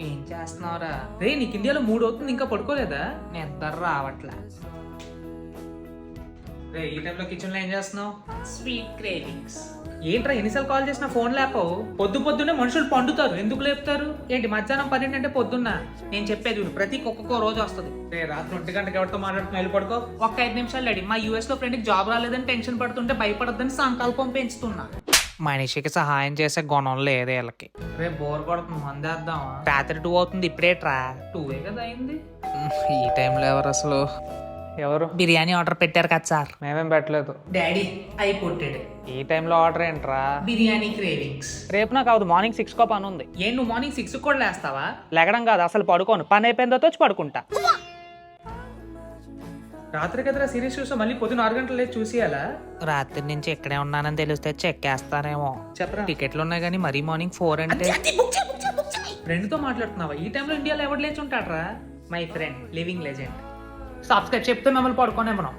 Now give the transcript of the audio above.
ఏం చేస్తున్నావురా? రే నీకు ఇండియాలో 3 అవుతుంది ఇంకా పడుకోలేదా? నిద్ర రావట్లే. రే ఈ టైంలో కిచెన్ లో ఏం చేస్తున్నావు? Sweet cravings. ఏంట్రా ఎన్నిసార్లు కాల్ చేసినా ఫోన్ లేపవు? పొద్దున్నే మనుషులు పండుతారు, ఎందుకు లేపుతారు? ఏంటి మధ్యాహ్నం 12 అంటే పొద్దున్న? నేను చెప్పేది చూడు, ప్రతి ఒక్కొక్క రోజు వస్తుంది. రే రాత్రి 1 గంటకి ఎవరితో మాట్లాడుతున్నా వెళ్ళి పడుకో. ఒక్క 5 నిమిషాలు డాడీ, మా యూఎస్ లో ఫ్రెండ్కి జాబ్ రాలేదని టెన్షన్ పడుతుంటే భయపడద్దని సంకల్పం పెంచుతున్నా. మనిషికి సహాయం చేసే గుణం లేదు వీళ్ళకి. రేపు బోర్ కొడుతుంది, మందేద్దామా? రాత్రి 2 అవుతుంది, ఇప్పుడే ట్రా 2 కదా అయింది. ఈ టైంలో ఎవరు అసలు? ఎవరు? బిర్యానీ ఆర్డర్ పెట్టారు కదా సార్. మేమేం పెట్టలేదు డాడీ, అయి కొట్టాడు. ఈ టైంలో ఆర్డర్ ఏంట్రా? బిర్యానీ క్రేవింగ్స్. రేపు నాకు అవదు, మార్నింగ్ 6 పని ఉంది. ఏం నువ్వు మార్నింగ్ 6 కూడా లేస్తావా? లేగడం కాదు, అసలు పడుకోను. పని అయిపోయిందో వచ్చి పడుకుంటా. రాత్రి కదరా సిరీస్ చూసా, మళ్ళీ పొద్దున 6 గంటలు లేదు చూసేయాలా? రాత్రి నుంచి ఇక్కడే ఉన్నానని తెలిస్తే చెక్ వేస్తారేమో. చెప్పరా? టికెట్లు ఉన్నాయి కానీ మరీ మార్నింగ్ 4 అంటే. ఫ్రెండ్ తో మాట్లాడుతున్నావా? ఈ టైంలో ఇండియాలో ఎవరు లేచి ఉంటాడరా? My friend living legend. Subscribe చెప్తే మిమ్మల్ని పడుకోనే మనం.